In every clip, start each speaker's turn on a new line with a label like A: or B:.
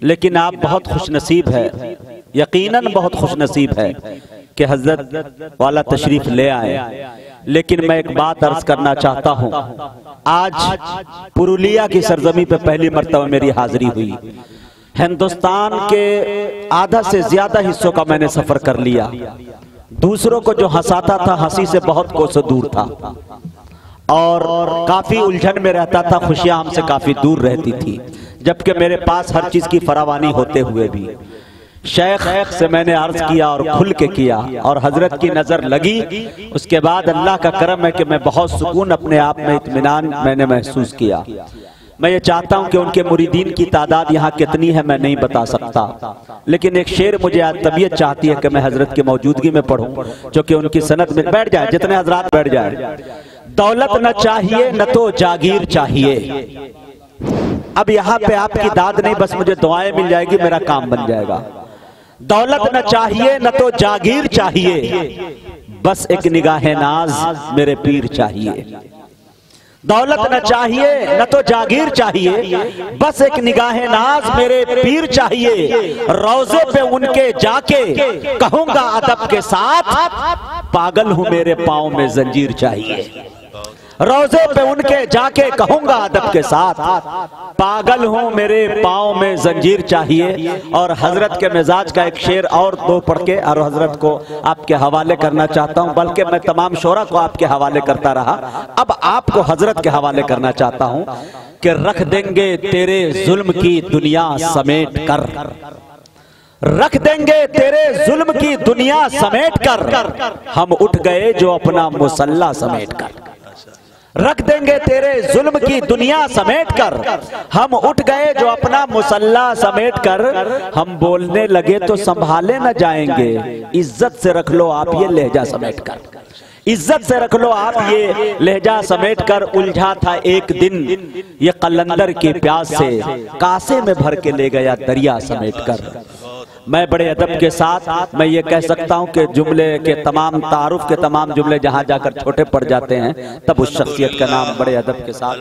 A: لیکن آپ بہت خوش نصیب ہے، یقیناً بہت خوش نصیب ہے کہ حضرت والا تشریف لے آئے۔ لیکن میں ایک بات عرض کرنا چاہتا ہوں، آج پرولیا کی سرزمین پہ پہلی مرتبہ میری حاضری ہوئی۔ ہندوستان کے آدھا سے زیادہ حصوں کا میں نے سفر کر لیا۔ دوسروں کو جو ہنساتا تھا ہنسی سے بہت کوسوں دور تھا، اور کافی الجھن میں رہتا تھا، خوشیاں ہم سے کافی دور رہتی تھی، جبکہ میرے پاس ہر چیز کی فراوانی ہوتے ہوئے بھی شیخ سے میں نے عرض کیا اور کھل کے کیا، اور حضرت کی نظر لگی۔ اس کے بعد اللہ کا کرم ہے کہ میں بہت سکون، اپنے آپ میں اطمینان میں نے محسوس کیا۔ میں یہ چاہتا ہوں کہ ان کے مریدین کی تعداد یہاں کتنی ہے میں نہیں بتا سکتا، لیکن ایک شعر مجھے آج طبیعت چاہتی ہے کہ میں حضرت کی موجودگی میں پڑھوں، جو کہ ان کی سند میں بیٹھ جائے، جتنے حضرات بیٹھ جائے۔ دولت نہ چاہیے نہ تو جاگیر چاہیے۔ اب یہاں پہ آپ کی داد نہیں، بس مجھے دعائیں مل جائے گی، میرا کام بن جائے گا۔ دولت نہ چاہیے نہ تو جاگیر چاہیے، بس ایک نگاہ ناز میرے پیر چاہیے۔ دولت نہ چاہیے نہ تو جاگیر چاہیے، بس ایک نگاہ ناز میرے پیر چاہیے۔ روضے پہ ان کے جا کے کہوں گا ادب کے ساتھ، پاگل ہوں میرے پاؤں میں زنجیر چاہیے۔ روضے پہ ان کے جا کے کہوں گا ادب کے ساتھ، پاگل ہوں میرے پاؤں میں زنجیر چاہیے۔ اور حضرت کے مزاج کا ایک شعر اور دو پڑھ کے اور حضرت کو آپ کے حوالے کرنا چاہتا ہوں، بلکہ میں تمام شعراء کو آپ کے حوالے کرتا رہا، اب آپ کو حضرت کے حوالے کرنا چاہتا ہوں کہ رکھ دیں گے تیرے ظلم کی دنیا سمیٹ کر، رکھ دیں گے تیرے ظلم کی دنیا سمیٹ کر، ہم اٹھ گئے جو اپنا مسلح سمیٹ کر۔ رکھ دیں گے تیرے ظلم کی دنیا سمیٹ کر، ہم اٹھ گئے جو اپنا مسلح سمیٹ کر۔ ہم بولنے لگے تو سنبھالے نہ جائیں گے، عزت سے رکھ لو آپ یہ لہجہ سمیٹ کر، عزت سے رکھ لو آپ یہ لہجہ سمیٹ کر۔ الجھا تھا ایک دن یہ قلندر کی پیاس سے، کاسے میں بھر کے لے گیا دریا سمیٹ کر۔ میں بڑے ادب کے ساتھ میں یہ کہہ سکتا ہوں کہ جملے کے تمام تعارف کے تمام جملے جہاں جا کر چھوٹے پڑ جاتے ہیں، تب اس شخصیت کا نام بڑے ادب کے ساتھ۔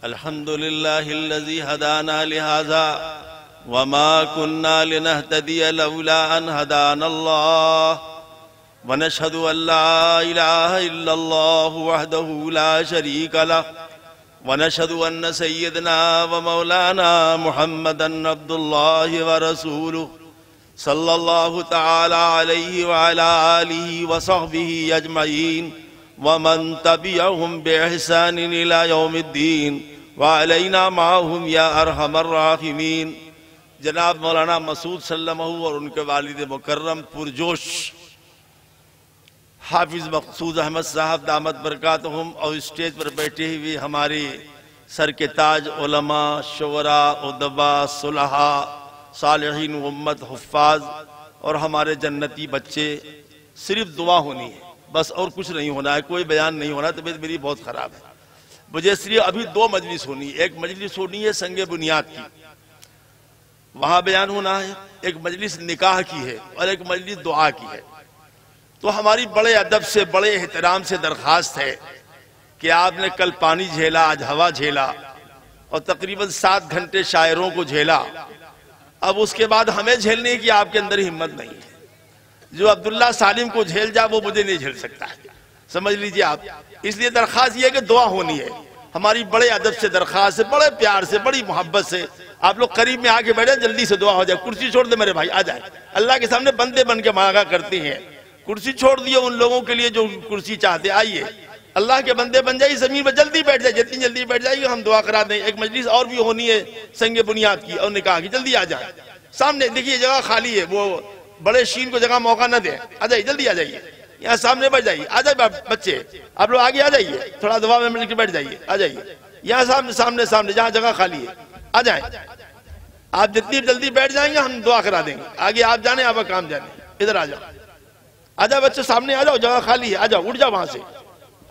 B: الحمدللہ الذی ہدانا لہذا وما كنا لنہتدی لولا ان ہدانا اللہ ونشہد ان لا الہ الا اللہ وحدہ لا شریک لہ ونشہد ان سیدنا ومولانا محمدًا عبد اللہ ورسولہ صلی اللہ تعالی علیہ وعلا آلہ وصحبہ اجمعین ومن تبعہم بإحسان الى یوم الدین وعلینا معہم یا ارحم الراحمین۔ جناب مولانا مسعود سلمہ اور ان کے والد مکرم پرجوش حافظ مقصود احمد صاحب دامت برکاتہم، اور اسٹیج پر بیٹھے ہوئے ہمارے سر کے تاج علماء، شعراء، ادباء، صلحاء، صالحین امت، حفاظ، اور ہمارے جنتی بچے۔ صرف دعا ہونی ہے بس، اور کچھ نہیں ہونا ہے، کوئی بیان نہیں ہونا، طبیعت میری بہت خراب ہے مجھے، اس لیے ابھی دو مجلس ہونی ہے۔ ایک مجلس ہونی ہے سنگ بنیاد کی، وہاں بیان ہونا ہے، ایک مجلس نکاح کی ہے، اور ایک مجلس دعا کی ہے۔ تو ہماری بڑے ادب سے بڑے احترام سے درخواست ہے کہ آپ نے کل پانی جھیلا، آج ہوا جھیلا، اور تقریباً 7 گھنٹے شاعروں کو جھیلا، اب اس کے بعد ہمیں جھیلنے کی آپ کے اندر ہمت نہیں ہے۔ جو عبداللہ سالم کو جھیل جا وہ مجھے نہیں جھیل سکتا ہے، سمجھ لیجئے آپ۔ اس لیے درخواست یہ ہے کہ دعا ہونی ہے، ہماری بڑے ادب سے درخواست ہے، بڑے پیار سے، بڑی محبت سے آپ لوگ قریب میں آگے بیٹھے، جلدی سے دعا ہو جائے۔ کرسی چھوڑ دے میرے بھائی، آ جائے، اللہ کے سامنے بندے بن کے مانگا کرتے ہیں، کرسی چھوڑ دیے ان لوگوں کے لیے جو کرسی چاہتے، آئیے اللہ کے بندے بن جائے، زمین پر جلدی بیٹھ جائے، جتنی جلدی بیٹھ جائے گی ہم دعا کرا دیں. ایک مجلس اور بھی ہونی ہے سنگ بنیاد کی اور نکاح کی، جلدی آ جائیں. سامنے دیکھیے جگہ خالی ہے، وہ بڑے شین کو جگہ موقع نہ دیں. آ جائیے، جلدی آ جائیے، یہاں سامنے بیٹھ جائیے. آ جائے بچے، آپ لوگ آگے آ جائیے، تھوڑا دعا میں مل کے بیٹھ جائیے. آ جائیے یہاں سامنے سامنے جہاں جگہ خالی ہے آ جائیں. آپ جتنی جلدی بیٹھ جائیں گے ہم دعا کرا دیں گے. آگے آپ جانے، آپ کا کام جانے. ادھر آ جاؤ، آ جاؤ بچے، سامنے آ جاؤ، جگہ خالی ہے. آ جاؤ، اٹھ جاؤ وہاں سے.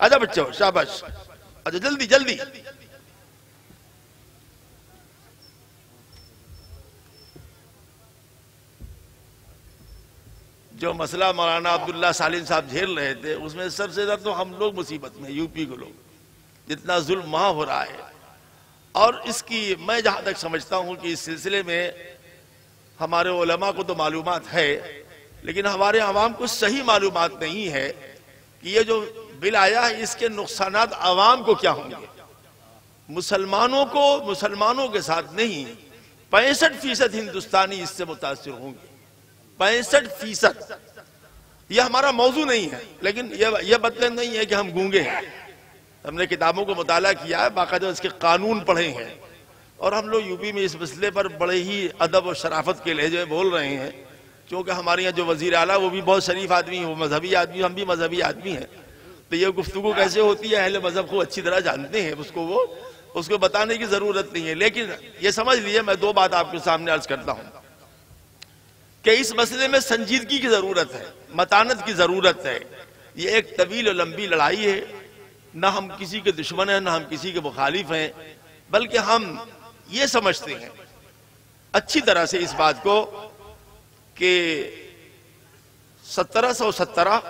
B: آ جاؤ بچے، شاباش. اچھا جلدی جلدی. جو مسئلہ مولانا عبداللہ سالم صاحب جھیل رہے تھے، اس میں سب سے زیادہ تو ہم لوگ مصیبت میں، یو پی کے لوگ. جتنا ظلم وہاں ہو رہا ہے، اور اس کی میں جہاں تک سمجھتا ہوں کہ اس سلسلے میں ہمارے علماء کو تو معلومات ہے، لیکن ہمارے عوام کو صحیح معلومات نہیں ہے کہ یہ جو بل آیا ہے اس کے نقصانات عوام کو کیا ہوں گے. مسلمانوں کے ساتھ نہیں، 65% ہندوستانی اس سے متاثر ہوں گے. 65%. یہ ہمارا موضوع نہیں ہے، لیکن یہ مطلب نہیں ہے کہ ہم گونگے ہیں. ہم نے کتابوں کو مطالعہ کیا ہے، باقاعدہ اس کے قانون پڑھے ہیں، اور ہم لوگ یو پی میں اس مسئلے پر بڑے ہی ادب و شرافت کے لہجے میں بول رہے ہیں. چونکہ ہمارے یہاں جو وزیر اعلیٰ وہ بھی بہت شریف آدمی ہیں، وہ مذہبی آدمی، ہم بھی مذہبی آدمی ہیں. تو یہ گفتگو کیسے ہوتی ہے اہل مذہب کو اچھی طرح جانتے ہیں، اس کو بتانے کی ضرورت نہیں ہے. لیکن یہ سمجھ لیے، میں 2 بات آپ کے سامنے عرض کرتا ہوں کہ اس مسئلے میں سنجیدگی کی ضرورت ہے، متانت کی ضرورت ہے. یہ ایک طویل و لمبی لڑائی ہے. نہ ہم کسی کے دشمن ہیں، نہ ہم کسی کے مخالف ہیں، بلکہ ہم یہ سمجھتے ہیں اچھی طرح سے اس بات کو کہ 1717،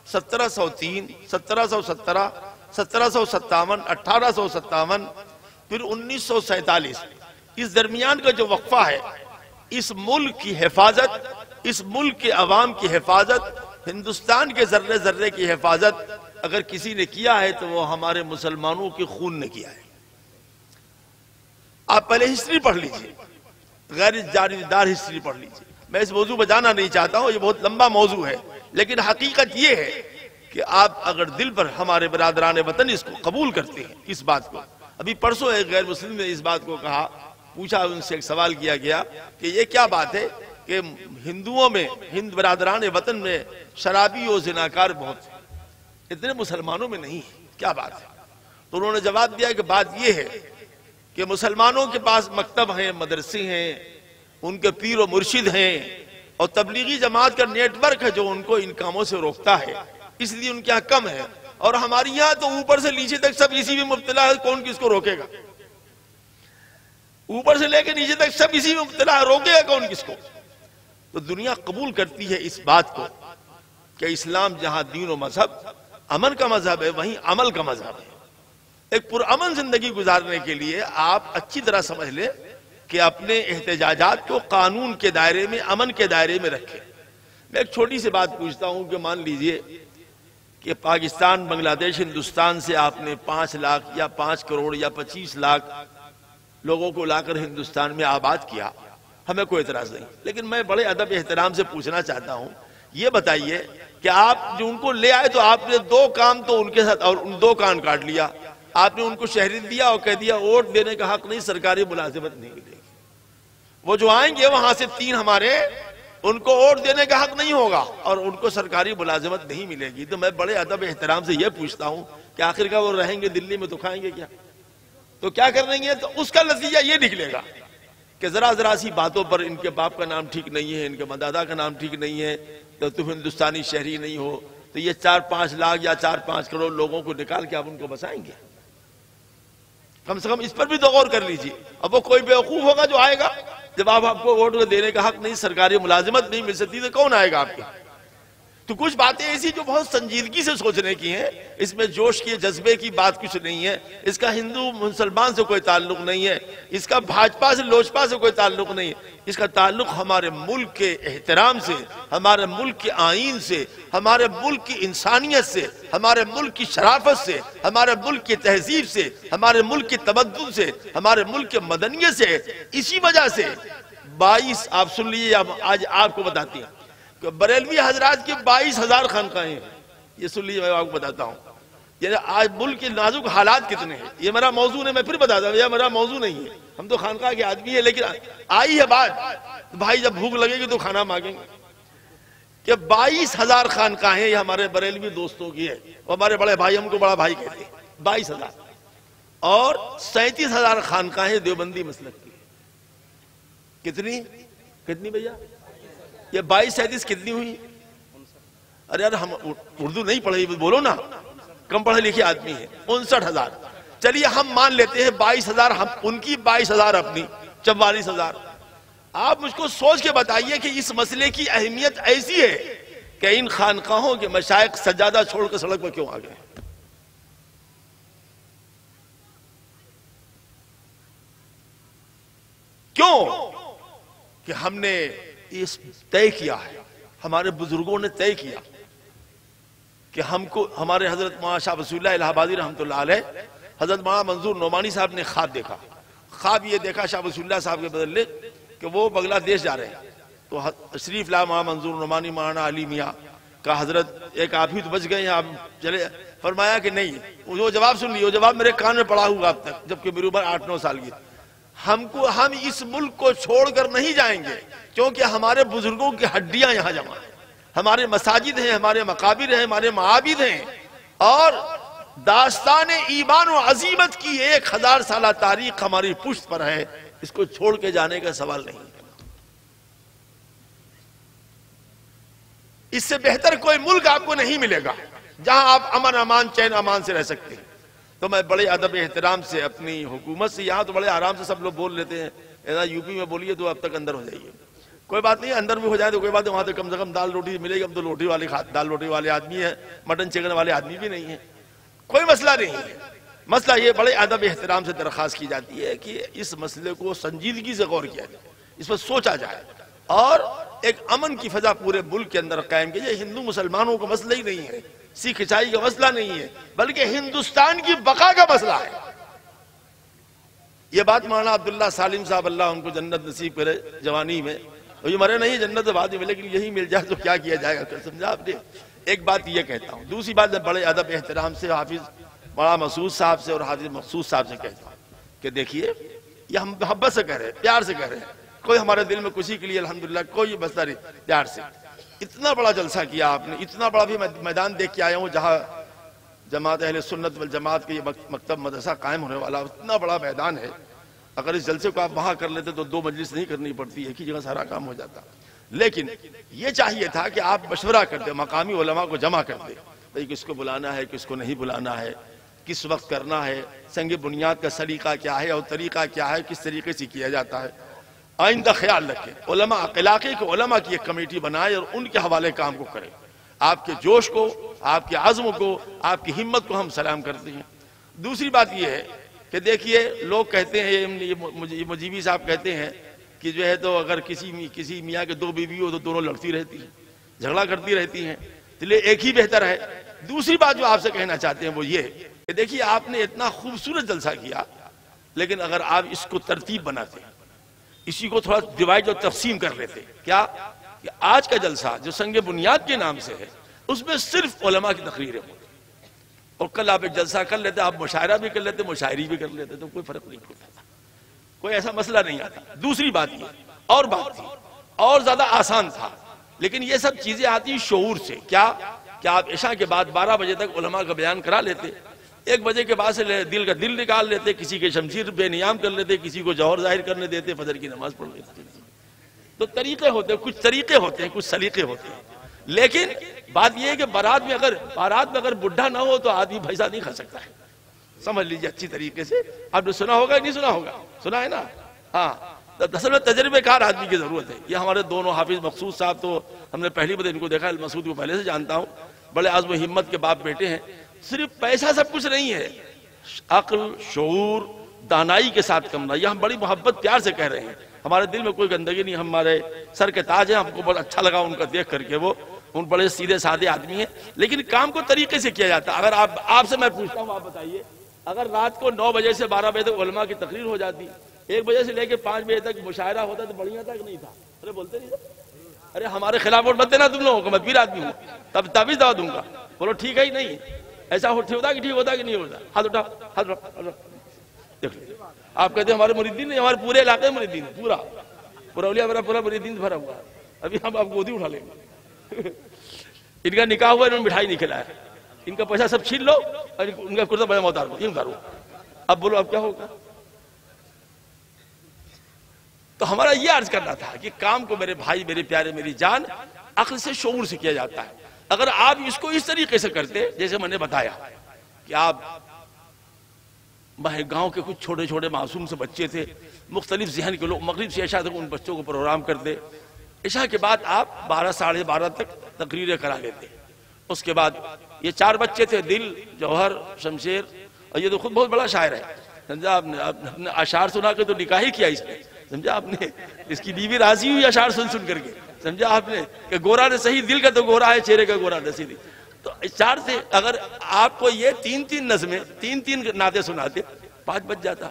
B: 1703، 1717، 1757، 1857، پھر 1947، اس درمیان کا جو وقفہ ہے، اس ملک کی حفاظت، اس ملک کے عوام کی حفاظت، ہندوستان کے ذرے ذرے کی حفاظت اگر کسی نے کیا ہے تو وہ ہمارے مسلمانوں کے خون نے کیا ہے. آپ پہلے ہسٹری پڑھ لیجئے، غیر جانبدار ہسٹری پڑھ لیجئے. میں اس موضوع پہ جانا نہیں چاہتا ہوں، یہ بہت لمبا موضوع ہے، لیکن حقیقت یہ ہے کہ آپ اگر دل پر ہمارے برادران وطن اس کو قبول کرتے ہیں، اس بات کو. ابھی پرسوں ایک غیر مسلم نے اس بات کو کہا، پوچھا، ان سے ایک سوال کیا گیا کہ یہ کیا بات ہے کہ ہندوؤں میں، ہند برادران وطن میں شرابی و زناکار بہت ہیں، اتنے مسلمانوں میں نہیں، کیا بات ہے؟ تو انہوں نے جواب دیا کہ بات یہ ہے کہ مسلمانوں کے پاس مکتب ہیں، مدرسے ہیں، ان کے پیر و مرشد ہیں، اور تبلیغی جماعت کا نیٹ ورک ہے جو ان کو ان کاموں سے روکتا ہے، اس لیے ان کے یہاں کم ہے. اور ہماری یہاں تو اوپر سے نیچے تک سب اسی میں مبتلا ہے، کون کس کو روکے گا؟ اوپر سے لے کے نیچے تک سب اسی میں مبتلا ہے، روکے گا کون کس کو؟ تو دنیا قبول کرتی ہے اس بات کو کہ اسلام جہاں دین و مذہب امن کا مذہب ہے، وہیں عمل کا مذہب ہے. ایک پرامن زندگی گزارنے کے لیے آپ اچھی طرح سمجھ لیں کہ اپنے احتجاجات کو قانون کے دائرے میں، امن کے دائرے میں رکھیں. میں ایک چھوٹی سی بات پوچھتا ہوں کہ مان لیجئے کہ پاکستان، بنگلہ دیش، ہندوستان سے آپ نے 5 لاکھ یا 5 کروڑ یا 25 لاکھ لوگوں کو لا کر ہندوستان میں آباد کیا، ہمیں کوئی اعتراض نہیں. لیکن میں بڑے ادب احترام سے پوچھنا چاہتا ہوں، یہ بتائیے کہ آپ جو ان کو لے آئے تو آپ نے 2 کام تو ان کے ساتھ، اور ان 2 کان کاٹ لیا. آپ نے ان کو شہریت دیا اور کہہ دیا ووٹ دینے کا حق نہیں، سرکاری ملازمت نہیں ملے گی. وہ جو آئیں گے وہاں سے 3 ہمارے، ان کو ووٹ دینے کا حق نہیں ہوگا اور ان کو سرکاری ملازمت نہیں ملے گی. تو میں بڑے ادب احترام سے یہ پوچھتا ہوں کہ آخر کا وہ رہیں گے دلی میں تو کھائیں گے کیا؟ تو کیا کر رہیں گے؟ تو اس کا نتیجہ یہ نکلے گا کہ ذرا سی باتوں پر ان کے باپ کا نام ٹھیک نہیں ہے، ان کے مدادا کا نام ٹھیک نہیں ہے، تو تم ہندوستانی شہری نہیں ہو. تو یہ 4-5 لاکھ یا 4-5 کروڑ لوگوں کو نکال کے آپ ان کو بسائیں گے؟ کم سے کم اس پر بھی تو غور کر لیجیے. اب وہ کوئی بیوقوف ہوگا جو آئے گا، جب آپ کو ووٹ دینے کا حق نہیں، سرکاری ملازمت نہیں مل سکتی، تو کون آئے گا آپ کے؟ تو کچھ باتیں ایسی جو بہت سنجیدگی سے سوچنے کی ہیں، اس میں جوش کی، جذبے کی بات کچھ نہیں ہے. اس کا ہندو مسلمان سے کوئی تعلق نہیں ہے، اس کا بھاجپا سے لوجپا سے کوئی تعلق نہیں ہے. اس کا تعلق ہمارے ملک کے احترام سے، ہمارے ملک کے آئین سے، ہمارے ملک کی انسانیت سے، ہمارے ملک کی شرافت سے، ہمارے ملک کی تہذیب سے، ہمارے ملک کی تمدن سے، ہمارے ملک کے مدنیت سے. اسی وجہ سے 22، آپ سن لیجیے، آج آپ کو بتاتی ہیں کہ بریلوی حضرات کی 22,000 خانقاہیں ہیں. یہ سن لیجیے، میں آپ کو بتاتا ہوں یعنی آج ملک کے نازک حالات کتنے ہیں. یہ میرا موضوع ہے, میں پھر بتاتا ہوں, یہ میرا موضوع نہیں ہے. ہم تو خانقاہ کے آدمی ہیں, لیکن آئی ہے بات بھائی جب بھوک لگے گی تو کھانا مانگیں گے کہ 22,000 خانقاہیں یہ ہمارے بریلوی دوستوں کی ہے, اور ہمارے بڑے بھائی ہم کو بڑا بھائی کہتے ہیں. 22,000 اور 37,000 خانقاہیں دیوبندی مسلک کی. کتنی بھیا؟ یہ 22 37 کتنی ہوئی؟ ارے یار ہم اردو نہیں پڑھے, بولو نا, کم پڑھے لکھے آدمی ہیں. 59,000. چلیے ہم مان لیتے ہیں 22,000 ہم ان کی, 22,000 اپنی, 44,000. آپ مجھ کو سوچ کے بتائیے کہ اس مسئلے کی اہمیت ایسی ہے کہ ان خانقاہوں کے مشائخ سجادہ چھوڑ کر سڑک پر کیوں آ گئے؟ کیوں؟ کہ ہم نے اس طے کیا ہے, ہمارے بزرگوں نے طے کیا کہ ہم کو, ہمارے حضرت مولانا شاہ وصی اللہ الہ آبادی رحمۃ اللہ علیہ, حضرت مولانا منظور نعمانی صاحب نے خواب دیکھا. خواب یہ دیکھا شاہ وصی اللہ صاحب کے بدلے کہ وہ بنگلہ دیش جا رہے ہیں. تو تشریف لا مولانا منظور نعمانی, مولانا علی میاں کا حضرت ایک آپ ہی تو بچ گئے ہیں, آپ چلے. فرمایا کہ نہیں, وہ جواب سن لیے, وہ جواب میرے کان میں پڑا ہوا اب تک, جبکہ میری عمر 8-9 سال کی. ہم اس ملک کو چھوڑ کر نہیں جائیں گے, کیونکہ ہمارے بزرگوں کی ہڈیاں یہاں جمع ہیں, ہمارے مساجد ہیں, ہمارے مقابر ہیں, ہمارے معابد ہیں, اور داستان ایمان و عظیمت کی 1000 سالہ تاریخ ہماری پشت پر ہے. اس کو چھوڑ کے جانے کا سوال نہیں. اس سے بہتر کوئی ملک آپ کو نہیں ملے گا جہاں آپ امن امان چین امان سے رہ سکتے ہیں. تو میں بڑے ادب احترام سے اپنی حکومت سے, یہاں تو بڑے آرام سے سب لوگ بول لیتے ہیں, ایسا یو پی میں بولیے تو اب تک اندر ہو جائیے, کوئی بات نہیں, اندر بھی ہو جائے تو کوئی بات نہیں, وہاں تو کم سے کم دال روٹی ملے گی. ہم تو دال روٹی والے آدمی ہیں, مٹن چکن والے آدمی بھی نہیں ہیں, کوئی مسئلہ نہیں ہے. مسئلہ یہ بڑے ادب احترام سے درخواست کی جاتی ہے کہ اس مسئلے کو سنجیدگی سے غور کیا جائے, اس پر سوچا جائے, اور ایک امن کی فضا پورے ملک کے اندر قائم کی جائے. یہ ہندو مسلمانوں کا مسئلہ ہی نہیں ہے, سکھ عیسائی کا مسئلہ نہیں ہے, بلکہ ہندوستان کی بقا کا مسئلہ ہے. یہ بات مولانا عبداللہ سالم صاحب, اللہ ان کو جنت نصیب کرے جوانی میں, یہ مرے نہیں, جنت بعد میں, لیکن یہی مل جائے تو کیا کیا جائے گا, سمجھا آپ نے. ایک بات یہ کہتا ہوں. دوسری بات میں بڑے ادب احترام سے حافظ مولانا مسعود صاحب سے اور حافظ مقصود صاحب سے کہتا ہوں کہ دیکھیے, یہ ہم محبت سے کہہ رہے ہیں, پیار سے کہہ رہے ہیں, کوئی ہمارے دل میں کسی کے لیے الحمدللہ کوئی مسئلہ نہیں, پیار سے. اتنا بڑا جلسہ کیا آپ نے, اتنا بڑا بھی میدان دیکھ کے آیا ہوں جہاں جماعت اہل سنت والجماعت کے یہ مکتب مدرسہ قائم ہونے والا, اتنا بڑا میدان ہے. اگر اس جلسے کو آپ وہاں کر لیتے تو 2 مجلس نہیں کرنی پڑتی, ایک ہی جگہ سارا کام ہو جاتا. لیکن یہ چاہیے تھا کہ آپ مشورہ کرتے, مقامی علماء کو جمع کرتے, بھئی کس کو بلانا ہے, کس کو نہیں بلانا ہے, کس وقت کرنا ہے, سنگ بنیاد کا سلیقہ کیا ہے اور طریقہ کیا ہے, کس طریقے سے کیا جاتا ہے. آئندہ خیال رکھیں, علماء علاقے کے علماء کی ایک کمیٹی بنائے اور ان کے حوالے کام کو کریں. آپ کے جوش کو, آپ کے عزم کو, آپ کی ہمت کو ہم سلام کرتے ہیں. دوسری بات یہ ہے کہ دیکھیے, لوگ کہتے ہیں, یہ مجیبی صاحب کہتے ہیں کہ جو ہے تو اگر کسی میاں کے 2 بیوی ہو تو دونوں لڑتی رہتی ہیں, جھگڑا کرتی رہتی ہیں, تو لئے ایک ہی بہتر ہے. دوسری بات جو آپ سے کہنا چاہتے ہیں وہ یہ کہ دیکھیے, آپ نے اتنا خوبصورت جلسہ کیا, لیکن اگر آپ اس کو ترتیب بناتے, اسی کو تھوڑا ڈیوائیڈ اور تقسیم کر لیتے, کیا کہ آج کا جلسہ جو سنگ بنیاد کے نام سے ہے اس میں صرف علماء کی تقریریں ہوتی, اور کل آپ ایک جلسہ کر لیتے, آپ مشاعرہ بھی کر لیتے, مشاعری بھی کر لیتے, تو کوئی فرق نہیں پڑتا, کوئی ایسا مسئلہ نہیں آتا. دوسری بات یہ, اور بات تھی, اور زیادہ آسان تھا, لیکن یہ سب چیزیں آتی شعور سے. کیا کہ آپ عشاء کے بعد 12 بجے تک علماء کا بیان کرا لیتے, 1 بجے کے بعد سے دل کا دل نکال لیتے, کسی کے شمشیر بے نیام کر لیتے, کسی کو جوہر ظاہر کرنے دیتے, فجر کی نماز پڑھ لیتے. تو طریقے ہوتے ہیں, کچھ طریقے ہوتے ہیں, کچھ سلیقے ہوتے ہیں. لیکن بات یہ ہے کہ بارات میں اگر بڈھا نہ ہو تو آدمی بھیسا نہیں کھا سکتا ہے, سمجھ لیجئے اچھی طریقے سے. آپ نے سنا ہوگا نہیں سنا ہوگا, سنا ہے نا. ہاں, اصل میں تجربے کار آدمی کی ضرورت ہے. یہ ہمارے دونوں حافظ مقصود صاحب تو ہم نے پہلی بار ان کو دیکھا, المسعود کو پہلے سے جانتا ہوں, بڑے عزم و ہمت کے باپ بیٹے ہیں. صرف پیسہ سب کچھ نہیں ہے, عقل, شعور, دانائی کے ساتھ کمنا. یہ ہم بڑی محبت پیار سے کہہ رہے ہیں, ہمارے دل میں کوئی گندگی نہیں. ہمارے سر کے تاج ہیں, ہم کو بہت اچھا لگا ان کا دیکھ کر کے, وہ ان بڑے سیدھے سادے آدمی ہیں, لیکن کام کو طریقے سے کیا جاتا. اگر آپ سے میں پوچھتا ہوں, آپ بتائیے, اگر رات کو 9 بجے سے 12 بجے تک علماء کی تقریر ہو جاتی, 1 بجے سے لے کے 5 بجے تک مشاعرہ ہوتا تو بڑھیا تھا کہ نہیں تھا؟ ارے بولتے نہیں, ارے ہمارے خلاف ووٹ مت دینا تم لوگوں کو, میں پیر آدمی ہوں, تب ہی دعوت دوں گا. بولو ٹھیک ہے ہی نہیں, ایسا ہوتا کہ ٹھیک ہوتا کہ نہیں ہوتا؟ ہاتھ اٹھا، ہاتھ اٹھا، دیکھ لیں آپ کہتے ہیں ہمارے مریدین نہیں، ہمارے پورے علاقے میں مریدین ہیں، پورا اولیاء میرا پورا مریدین بھرا ہوا ہے. ابھی ہم آپ گودی اٹھا لیں گے. ان کا نکاح ہوا، انہوں نے مٹھائی نہیں کھلایا، ان کا پیسہ سب چھین لو اور ان کا کرتا پائجامہ اتار دو، یہ اتارو. اب بولو اب کیا ہوگا؟ تو ہمارا یہ عرض کرنا تھا کہ کام کو میرے بھائی، میرے پیارے، میری جان، عقل سے، شعور سے کیا جاتا ہے. اگر آپ اس کو اس طریقے سے کرتے جیسے میں نے بتایا کہ آپ گاؤں کے کچھ چھوٹے چھوٹے معصوم سے بچے تھے، مختلف ذہن کے لوگ، مغرب سے عشاء تک ان بچوں کو پروگرام کرتے، عشاء کے بعد آپ 12 ساڑھے 12 تک تقریریں کرا لیتے. اس کے بعد یہ 4 بچے تھے، دل، جوہر، شمشیر، اور یہ تو خود بہت بڑا شاعر ہے، سمجھا آپ نے اشعار سنا کے تو نکاح ہی کیا اس نے، سمجھا آپ نے، اس کی بیوی راضی ہوئی اشعار سن کر کے، سمجھا آپ نے کہ گورا نے صحیح، دل کا تو گورا ہے، چہرے کا گورا نہ صحیح. تو اشعار سے اگر آپ کو یہ 3 نظمیں، 3 نعتیں سناتے، 5 بج جاتا.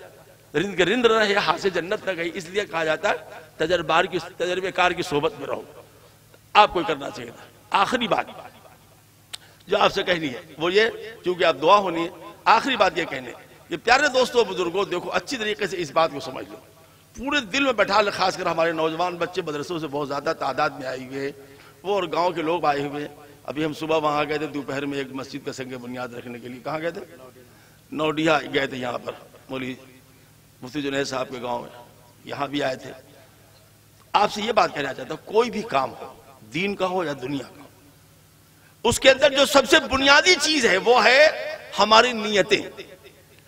B: رند کے رند رہے، ہاتھ سے جنت نہ گئی، اس لیے کہا جاتا ہے تجربے کار کی صحبت میں رہو. آپ کو کرنا چاہیے تھا. آخری بات جو آپ سے کہنی ہے وہ یہ، چونکہ آپ دعا ہونی ہے، آخری بات یہ کہنے کہ پیارے دوستوں، بزرگوں، دیکھو اچھی طریقے سے اس بات کو سمجھ لو، پورے دل میں بیٹھا لے. خاص کر ہمارے نوجوان بچے مدرسوں سے بہت زیادہ تعداد میں آئے ہوئے ہیں، وہ اور گاؤں کے لوگ آئے ہوئے ہیں. ابھی ہم صبح وہاں گئے تھے، دوپہر میں ایک مسجد کا سنگ بنیاد رکھنے کے لیے. کہاں گئے تھے؟ نوڈیہا گئے تھے. یہاں پر مولوی مفتی جنید صاحب کے گاؤں میں، یہاں بھی آئے تھے. آپ سے یہ بات کہنا چاہتا ہوں، کوئی بھی کام ہو، دین کا ہو یا دنیا کا ہو، اس کے اندر جو سب سے بنیادی چیز ہے وہ ہے ہماری نیتیں.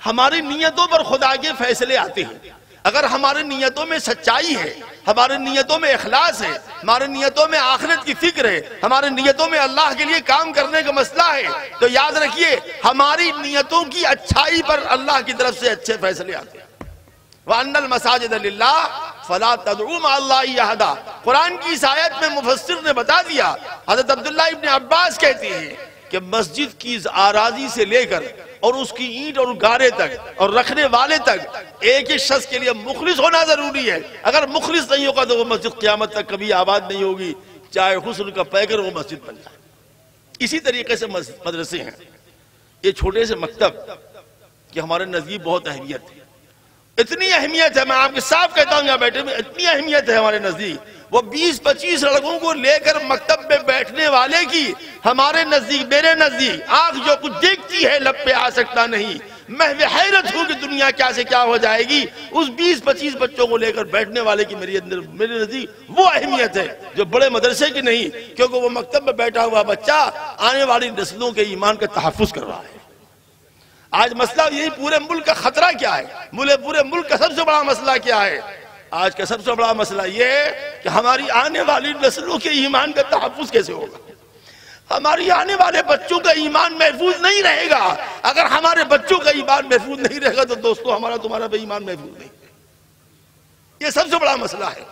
B: ہماری نیتوں پر خدا کے فیصلے آتے ہیں. اگر ہماری نیتوں میں سچائی ہے، ہماری نیتوں میں اخلاص ہے، ہماری نیتوں میں آخرت کی فکر ہے، ہماری نیتوں میں اللہ کے لیے کام کرنے کا مسئلہ ہے، تو یاد رکھیے ہماری نیتوں کی اچھائی پر اللہ کی طرف سے اچھے فیصلے آتے ہیں. وَأَنَّ الْمَسَاجِدَ لِلَّهِ فَلَا تَدْعُوا مَعَ اللَّهِ أَحَدًا. قرآن کی اس آیت میں مفسر نے بتا دیا. حضرت عبداللہ ابن عباس کہتے ہیں کہ مسجد کی آراضی سے لے کر اور اس کی اینٹ اور گارے تک اور رکھنے والے تک ایک ایک شخص کے لیے مخلص ہونا ضروری ہے. اگر مخلص نہیں ہوگا تو وہ مسجد قیامت تک کبھی آباد نہیں ہوگی، چاہے حسن کا پیکر وہ مسجد بن جائے. اسی طریقے سے مدرسے ہیں، یہ چھوٹے سے مکتب کہ ہمارے نزدیک بہت اہمیت ہے. اتنی اہمیت ہے، میں آپ کے صاف کہتا ہوں یہاں بیٹھے میں، اتنی اہمیت ہے ہمارے نزدیک. وہ 20-25 لڑکوں کو لے کر مکتب میں بیٹھنے والے کی ہمارے نزدیک، میرے نزدیک آنکھ جو کچھ دیکھتی ہے لب پہ آ سکتا نہیں. محو حیرت ہوں کہ دنیا کیا سے کیا ہو جائے گی. اس 20-25 بچوں کو لے کر بیٹھنے والے کی میرے نزدیک وہ اہمیت ہے جو بڑے مدرسے کی نہیں، کیونکہ وہ مکتب میں بیٹھا ہوا بچہ آنے والی نسلوں کے ایمان کا تحفظ کر رہا ہے. آج مسئلہ یہی، پورے ملک کا خطرہ کیا ہے، پورے ملک کا سب سے بڑا مسئلہ کیا ہے؟ آج کا سب سے بڑا مسئلہ یہ ہے کہ ہماری آنے والی نسلوں کے ایمان کا تحفظ کیسے ہوگا. ہماری آنے والے بچوں کا ایمان محفوظ نہیں رہے گا. اگر ہمارے بچوں کا ایمان محفوظ نہیں رہے گا تو دوستو ہمارا تمہارا بھی ایمان محفوظ نہیں. یہ سب سے بڑا مسئلہ ہے.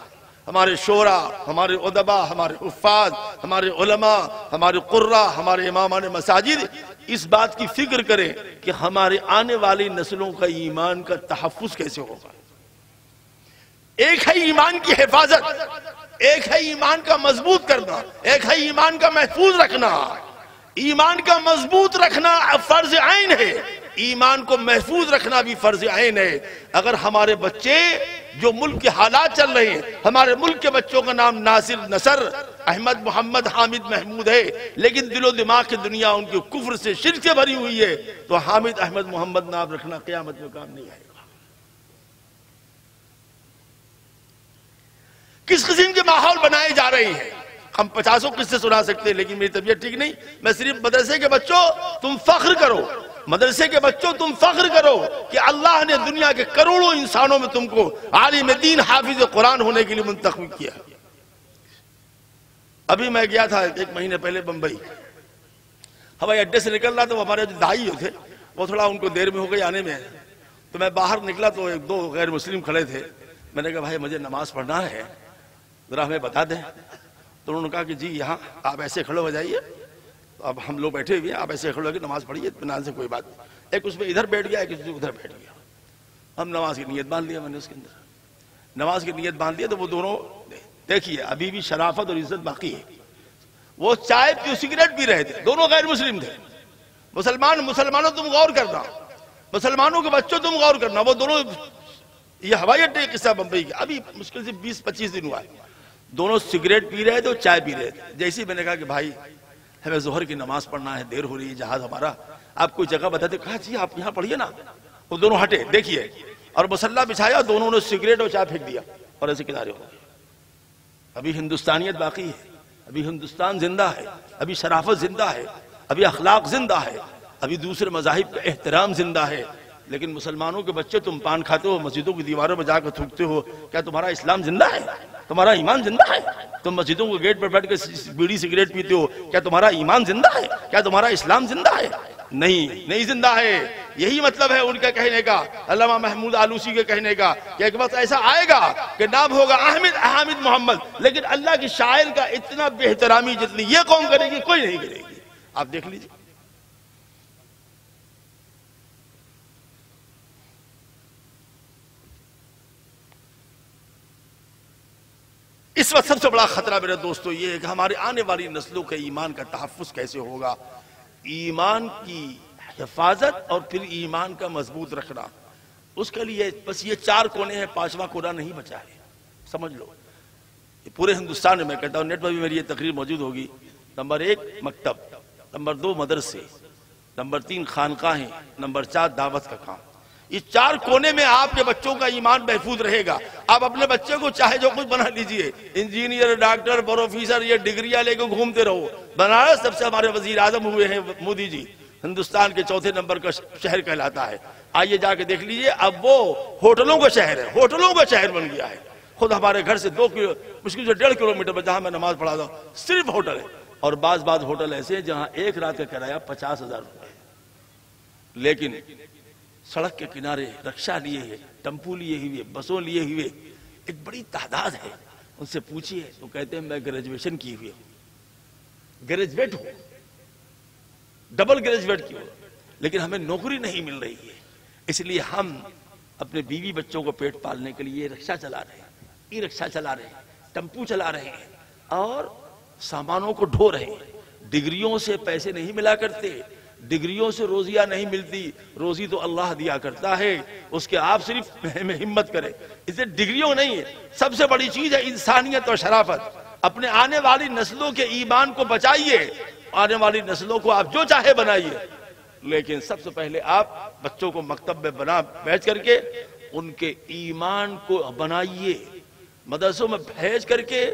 B: ہمارے شورا، ہمارے ادبا، ہمارے حفاظ، ہمارے علماء، ہمارے قرہ، ہمارے امامان مساجد اس بات کی فکر کریں کہ ہمارے آنے والی نسلوں کا ایمان کا تحفظ کیسے ہوگا. ایک ہے ایمان کی حفاظت، ایک ہے ایمان کا مضبوط کرنا، ایک ہے ایمان کا محفوظ رکھنا. ایمان کا مضبوط رکھنا فرض عین ہے، ایمان کو محفوظ رکھنا بھی فرض عین ہے. اگر ہمارے بچے جو ملک کے حالات چل رہے ہیں، ہمارے ملک کے بچوں کا نام نصر، احمد، محمد، حامد، محمود ہے، لیکن دل و دماغ کی دنیا ان کے کفر سے، شرک سے بھری ہوئی ہے، تو حامد، احمد، محمد نام رکھنا قیامت میں کام نہیں آئے گا. کس قسم کے ماحول بنائے جا رہے ہیں؟ ہم 50 قصے سنا سکتے ہیں، لیکن میری طبیعت ٹھیک نہیں. میں صرف مدرسے کے بچوں تم فخر کرو، مدرسے کے بچوں تم فخر کرو کہ اللہ نے دنیا کے کروڑوں انسانوں میں تم کو عالم دین، حافظ قرآن ہونے کے لیے منتخب کیا. ابھی میں گیا تھا 1 مہینے پہلے بمبئی، ہوائی اڈے سے نکل رہا تھا. وہ ہمارے جو دائی تھے وہ تھوڑا ان کو دیر میں ہو گئی آنے میں، تو میں باہر نکلا تو 1-2 غیر مسلم کھڑے تھے. میں نے کہا بھائی مجھے نماز پڑھنا ہے، ذرا ہمیں بتا دیں. تو انہوں نے کہا کہ جی یہاں آپ ایسے کھڑے ہو جائیے، اب ہم لوگ بیٹھے ہوئے ہیں، آپ ایسے کھڑے ہو کے نماز پڑھیے، اطمینان سے، کوئی بات نہیں. ایک اس میں ادھر بیٹھ گیا، ایک اس میں ادھر بیٹھ گیا. ہم نماز کی نیت باندھ لیا، میں نے اس کے اندر نماز کی نیت باندھ لیا. تو وہ دونوں دیکھیے ابھی بھی شرافت اور عزت باقی ہے. وہ چائے پی، سگریٹ پی رہے تھے، دونوں غیر مسلم تھے. مسلمانوں تم غور کرنا، مسلمانوں کے بچوں تم غور کرنا، وہ دونوں، یہ ہوائی اڈے قصہ بمبئی کا، ابھی مشکل سے 20-25 دن ہوا ہے، دونوں سگریٹ پی رہے تھے اور چائے پی رہے تھے۔ جیسے میں نے کہا کہ بھائی ہمیں ظہر کی نماز پڑھنا ہے، دیر ہو رہی ہے، جہاز ہمارا، آپ کوئی جگہ بتاتے؟ کہا جی آپ یہاں پڑھیے نا۔ وہ دونوں ہٹے، دیکھیے، اور مسلح بچھایا، دونوں نے سگریٹ اور چائے پھینک دیا اور ایسے کنارے ہو گئے۔ ابھی ہندوستانیت باقی ہے، ابھی ہندوستان زندہ ہے، ابھی شرافت زندہ ہے، ابھی اخلاق زندہ ہے، ابھی دوسرے مذاہب کا احترام زندہ ہے۔ لیکن مسلمانوں کے بچے تم پان کھاتے ہو، مسجدوں کی دیواروں میں جا کر تھوکتے ہو، کیا تمہارا اسلام زندہ ہے؟ تمہارا ایمان زندہ ہے؟ تم مسجدوں کے گیٹ پر بیٹھ کے بیڑی سگریٹ پیتے ہو، کیا تمہارا ایمان زندہ ہے؟ کیا تمہارا اسلام زندہ ہے؟ نہیں زندہ ہے۔ یہی مطلب ہے ان کا کہنے کا، علامہ محمود آلوسی کے کہنے کا، کہ ایک وقت ایسا آئے گا کہ نام ہوگا حامد محمد، لیکن اللہ کی شاعر کا اتنا بے احترامی جتنی یہ قوم کرے گی کوئی نہیں کرے گی۔ آپ دیکھ لیجیے۔ اس وقت سب سے بڑا خطرہ میرے دوستو یہ ہے کہ ہمارے آنے والی نسلوں کے ایمان کا تحفظ کیسے ہوگا؟ ایمان کی حفاظت اور پھر ایمان کا مضبوط رکھنا، اس کے لیے بس یہ 4 کونے ہیں، 5واں کونا نہیں بچا ہے، سمجھ لو۔ پورے ہندوستان میں میں کہتا ہوں، نیٹ پر بھی میری یہ تقریر موجود ہوگی۔ نمبر 1 مکتب، نمبر 2 مدرسے، نمبر 3 خانقاہیں، نمبر 4 دعوت کا کام۔ یہ 4 کونے میں آپ کے بچوں کا ایمان محفوظ رہے گا۔ آپ اپنے بچے کو چاہے جو کچھ بنا لیجئے، انجینئر، ڈاکٹر، پروفیسر، یہ ڈگریاں لے کے گھومتے رہو۔ بنارس سب سے ہمارے وزیر اعظم ہوئے ہیں مودی جی، ہندوستان کے 4تھے نمبر کا شہر کہلاتا ہے۔ آئیے جا کے دیکھ لیجئے، اب وہ ہوٹلوں کا شہر ہے، ہوٹلوں کا شہر بن گیا ہے۔ خود ہمارے گھر سے 2 کلو، مشکل سے 1.5 کلومیٹر پر جہاں میں نماز پڑھاتا ہوں، صرف ہوٹل ہے، اور بعض ہوٹل ایسے ہیں جہاں ایک رات کا کرایہ 50,000 روپے ہے۔ لیکن سڑک کے کنارے رکشہ لیے ہوئے، ٹمپو لیے ہوئے، بسوں لیے ہوئے ایک بڑی تعداد ہے۔ ان سے پوچھئے تو کہتے ہیں میں گریجویشن کی ہوئی ہوں، گریجویٹ ہوں، ڈبل گریجویٹ کی ہوں، لیکن ہمیں نوکری نہیں مل رہی ہے، اس لیے ہم اپنے بیوی بچوں کو پیٹ پالنے کے لیے رکشہ چلا رہے ہیں، ای رکشہ چلا رہے ہیں، ٹمپو چلا رہے ہیں اور سامانوں کو ڈھو رہے ہیں۔ ڈگریوں سے پیسے نہیں ملا کرتے، ڈگریوں سے روزیاں نہیں ملتی، روزی تو اللہ دیا کرتا ہے، اس کے آپ صرف ہمت کریں۔ اسے ڈگریوں نہیں ہے، سب سے بڑی چیز ہے انسانیت اور شرافت۔ اپنے آنے والی نسلوں کے ایمان کو بچائیے، آنے والی نسلوں کو آپ جو چاہے بنائیے، لیکن سب سے پہلے آپ بچوں کو مکتب میں بھیج کر کے ان کے ایمان کو بنائیے، مدرسوں میں بھیج کر کے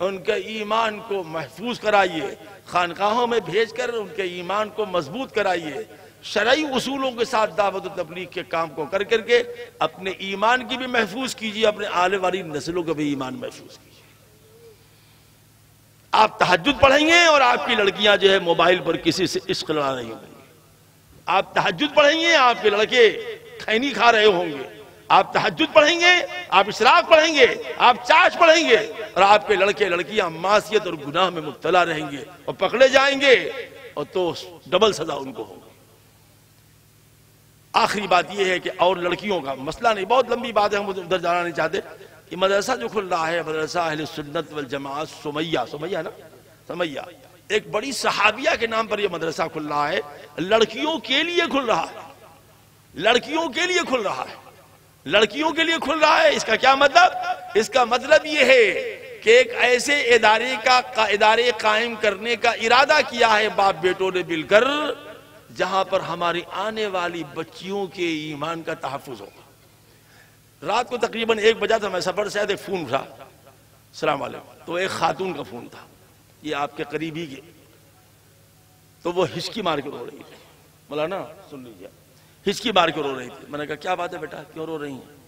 B: ان کے ایمان کو محفوظ کرائیے، خانقاہوں میں بھیج کر ان کے ایمان کو مضبوط کرائیے، شرعی اصولوں کے ساتھ دعوت و تبلیغ کے کام کو کر کے اپنے ایمان کی بھی محفوظ کیجیے، اپنے آنے والی نسلوں کا بھی ایمان محفوظ کیجیے۔ آپ تہجد پڑھیں گے اور آپ کی لڑکیاں جو ہے موبائل پر کسی سے عشق لڑا رہی ہوں گی، آپ تہجد پڑھیں گے آپ کے لڑکے کھینی کھا رہے ہوں گے، آپ تہجد پڑھیں گے، آپ اسراف پڑھیں گے، آپ چاش پڑھیں گے، اور آپ کے لڑکے لڑکیاں معصیت اور گناہ میں مبتلا رہیں گے اور پکڑے جائیں گے، اور تو ڈبل سزا ان کو ہوگی۔ آخری بات یہ ہے کہ اور لڑکیوں کا مسئلہ نہیں، بہت لمبی بات ہے، ہم ادھر جانا نہیں چاہتے، کہ مدرسہ جو کھل رہا ہے، مدرسہ اہل سنت والجماعت سمیہ، ایک بڑی صحابیہ کے نام پر یہ مدرسہ کھل رہا ہے، لڑکیوں کے لیے کھل رہا ہے، لڑکیوں کے لیے کھل رہا ہے، لڑکیوں کے لیے کھل رہا ہے۔ اس کا کیا مطلب؟ اس کا مطلب یہ ہے کہ ایک ایسے ادارے قائم کرنے کا ارادہ کیا ہے باپ بیٹوں نے مل کر، جہاں پر ہماری آنے والی بچیوں کے ایمان کا تحفظ ہوگا۔ رات کو تقریباً 1 بجا تھا، میں سفر سے آیا تھا، ایک فون اٹھا، السلام علیکم، تو ایک خاتون کا فون تھا، یہ آپ کے قریبی کے، تو وہ ہچکی مار کے رو رہی تھی، مولانا سن لیجیے، ہچکی مار کے رو رہی تھی۔ میں نے کہا کیا بات ہے بیٹا، کیوں رو رہی ہیں؟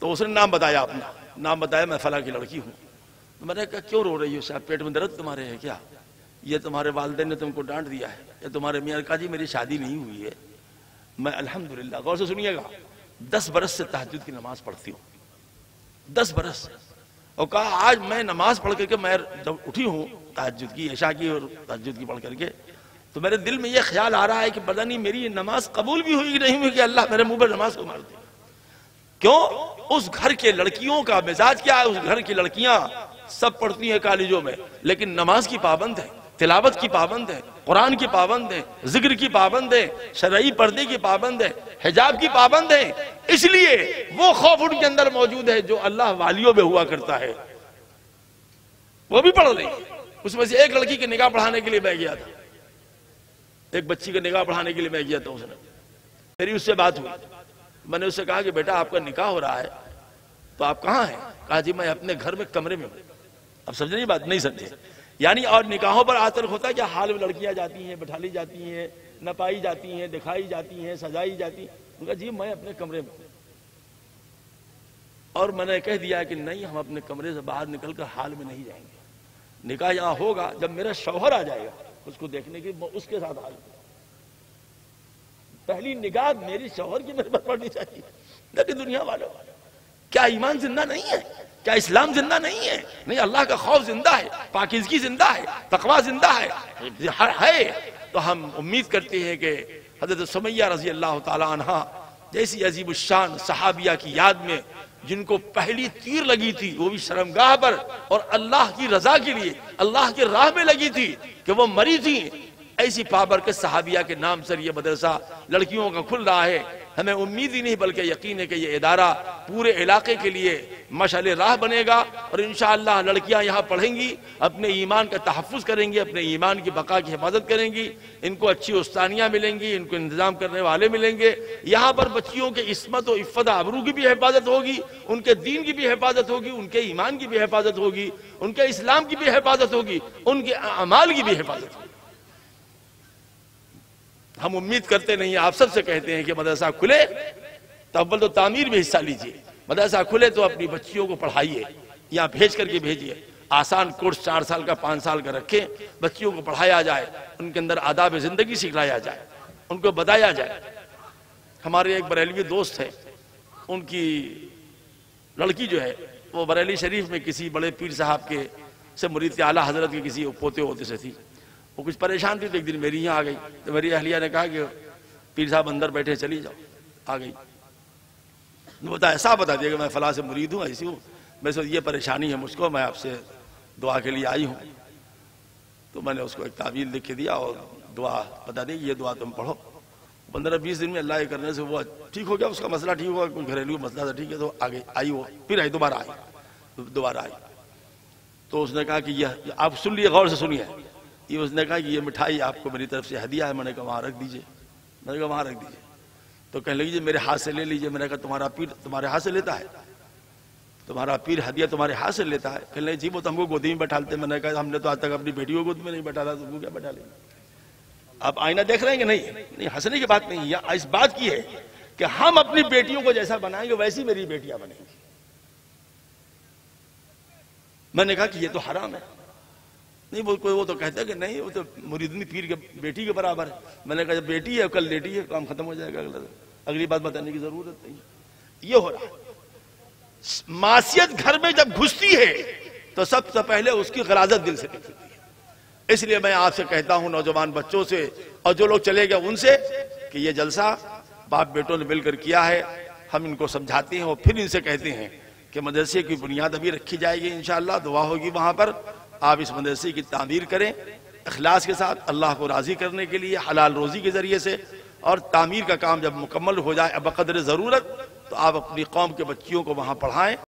B: تو اس نے نام بتایا، اپنا نام بتایا، میں فلاں کی لڑکی ہوں۔ میں نے کہا کیوں رو رہی ہو صاحب، پیٹ میں درد تمہارے ہے کیا؟ یہ تمہارے والدین نے تم کو ڈانٹ دیا ہے، یا تمہارے میاں نے کہا جی میری شادی نہیں ہوئی ہے، میں الحمدللہ، غور سے سنیے گا، 10 برس سے تہجد کی نماز پڑھتی ہوں، 10 برس سے، اور کہا آج میں نماز پڑھ کر کے میں جب اٹھی ہوں تہجد کی، عشاء کی اور تہجد کی پڑھ کر کے، تو میرے دل میں یہ خیال آ رہا ہے کہ پتہ نہیں میری نماز قبول بھی ہوئی نہیں ہوئی، کہ اللہ میرے منہ پر نماز کو مار دے۔ کیوں؟ اس گھر کے لڑکیوں کا مزاج کیا ہے؟ اس گھر کی لڑکیاں سب پڑھتی ہیں کالجوں میں، لیکن نماز کی پابند ہے، تلاوت کی پابند ہیں، قرآن کی پابند ہیں، ذکر کی پابند ہیں، شرعی پردے کی پابند ہیں، حجاب کی پابند ہیں۔ اس لیے وہ خوف ان کے اندر موجود ہے جو اللہ والیوں میں ہوا کرتا ہے، وہ بھی پڑھ رہی ہے۔ اس میں سے ایک لڑکی کے نکاح پڑھانے کے لیے میں گیا تھا، ایک بچی کا نکاح پڑھانے کے لیے میں گیا تھا، اس نے میری اس سے بات ہوئی، میں نے اس سے کہا کہ بیٹا آپ کا نکاح ہو رہا ہے تو آپ کہاں ہیں؟ کہا جی میں اپنے گھر میں کمرے میں ہوں۔ اب سمجھے نہیں بات؟ نہیں سمجھے؟ یعنی اور نکاحوں پر آج تک ہوتا ہے کہ حال میں لڑکیاں جاتی ہیں، بٹھا لی جاتی ہیں، نپائی جاتی ہیں، دکھائی جاتی ہیں، سجائی جاتی ہیں۔ کہا جی میں اپنے کمرے میں ہوں۔ اور میں نے کہہ دیا کہ نہیں، ہم اپنے کمرے سے باہر نکل کر حال میں نہیں جائیں گے، نکاح یہاں ہوگا جب میرا شوہر آ جائے گا اس کو دیکھنے کی، اس کے ساتھ حال میں۔ پہلی نگاہ میری شوہر کی میرے پر پڑنی چاہیے۔ لیکن دنیا والوں، کیا ایمان زندہ نہیں ہے؟ کیا اسلام زندہ نہیں ہے؟ نہیں، اللہ کا خوف زندہ ہے، پاکیزگی زندہ ہے، تقوی زندہ ہے۔ تو ہم امید کرتے ہیں کہ حضرت سمیہ رضی اللہ تعالی عنہ جیسی عظیم الشان صحابیہ کی یاد میں، جن کو پہلی تیر لگی تھی وہ بھی شرمگاہ پر، اور اللہ کی رضا کے لیے اللہ کی راہ میں لگی تھی کہ وہ مری تھی، ایسی پابرکت صحابیہ کے نام سے یہ مدرسہ لڑکیوں کا کھل رہا ہے۔ ہمیں امید ہی نہیں بلکہ یقین ہے کہ یہ ادارہ پورے علاقے کے لیے مشعل راہ بنے گا، اور انشاءاللہ لڑکیاں یہاں پڑھیں گی، اپنے ایمان کا تحفظ کریں گی، اپنے ایمان کی بقا کی حفاظت کریں گی، ان کو اچھی استانیاں ملیں گی، ان کو انتظام کرنے والے ملیں گے۔ یہاں پر بچیوں کے عصمت و عفت آبرو کی بھی حفاظت ہوگی، ان کے دین کی بھی حفاظت ہوگی، ان کے ایمان کی بھی حفاظت ہوگی، ان کے اسلام کی بھی حفاظت ہوگی، ان کے اعمال کی بھی حفاظت ہوگی۔ ہم امید کرتے نہیں، آپ سب سے کہتے ہیں کہ مدرسہ کھلے تو اول تو تعمیر میں حصہ لیجئے، مدرسہ کھلے تو اپنی بچیوں کو پڑھائیے، یہاں بھیج کر کے بھیجیے، آسان کورس 4 سال کا 5 سال کا رکھیں، بچیوں کو پڑھایا جائے، ان کے اندر آداب زندگی سکھلایا جائے، ان کو بتایا جائے۔ ہمارے ایک بریلوی دوست ہے، ان کی لڑکی جو ہے وہ بریلی شریف میں کسی بڑے پیر صاحب کے سے مرید اعلیٰ حضرت کے کسی پوتے ہوتے سے تھی، وہ کچھ پریشان تھی تو ایک دن میری یہاں آ گئی، تو میری اہلیہ نے کہا کہ پیر صاحب اندر بیٹھے، چلی جاؤ۔ آ گئی، ایسا بتا دیا کہ میں فلاں سے مرید ہوں، ایسی ہوں، میں سے یہ پریشانی ہے مجھ کو، میں آپ سے دعا کے لیے آئی ہوں۔ تو میں نے اس کو ایک تعویذ لکھ کے دیا اور دعا بتا دی، یہ دعا تم پڑھو، 15-20 دن میں اللہ کے کرنے سے وہ ٹھیک ہو گیا، اس کا مسئلہ ٹھیک ہوا، کوئی گھریلو مسئلہ تھا ٹھیک ہے، تو آئی وہ پھر آئی، دوبارہ آئی۔ تو اس نے کہا کہ یہ آپ سن لیے، غور سے سنیے، یہ اس نے کہا کہ یہ مٹھائی آپ کو میری طرف سے ہدیہ ہے۔ میں نے کہا وہاں رکھ دیجئے، میں نے کہا وہاں رکھ دیجئے۔ تو کہنے لگی جی میرے ہاتھ سے لے لیجئے۔ میں نے کہا تمہارا پیر تمہارے ہاتھ سے لیتا ہے؟ تمہارا پیر ہدیہ تمہارے ہاتھ سے لیتا ہے؟ کہنے لگی جی وہ تو ہم کو گودی میں بیٹھالتے۔ میں نے کہا ہم نے تو آج تک اپنی بیٹی کو گود میں نہیں بیٹھالا، تو کیا بیٹھا لیں گے؟ آپ آئینہ دیکھ رہے ہیں کہ نہیں؟ ہنسنے کی بات نہیں، یہ اس بات کی ہے کہ ہم اپنی بیٹیوں کو جیسا بنائیں گے ویسی میری بیٹیاں بنیں گی۔ میں نے کہا کہ یہ تو حرام ہے۔ نہیں وہ تو کہتا ہے کہ نہیں، وہ تو مریدنی پیر کے بیٹی کے برابر ہے۔ میں نے کہا جب بیٹی ہے کل لیٹی ہے، کام ختم ہو جائے گا، اگلی بات بتانے کی ضرورت نہیں۔ یہ ہو رہا ہے، معصیت گھر میں جب گھستی ہے تو سب سے پہلے اس کی غلاظت دل سے نکلتی ہے۔ اس لیے میں آپ سے کہتا ہوں، نوجوان بچوں سے اور جو لوگ چلے گئے ان سے، کہ یہ جلسہ باپ بیٹوں نے مل کر کیا ہے، ہم ان کو سمجھاتے ہیں اور پھر ان سے کہتے ہیں کہ مدرسے کی بنیاد ابھی رکھی جائے گی، انشاءاللہ دعا ہوگی وہاں پر، آپ اس مدرسے کی تعمیر کریں اخلاص کے ساتھ، اللہ کو راضی کرنے کے لیے، حلال روزی کے ذریعے سے، اور تعمیر کا کام جب مکمل ہو جائے بقدر ضرورت تو آپ اپنی قوم کے بچیوں کو وہاں پڑھائیں۔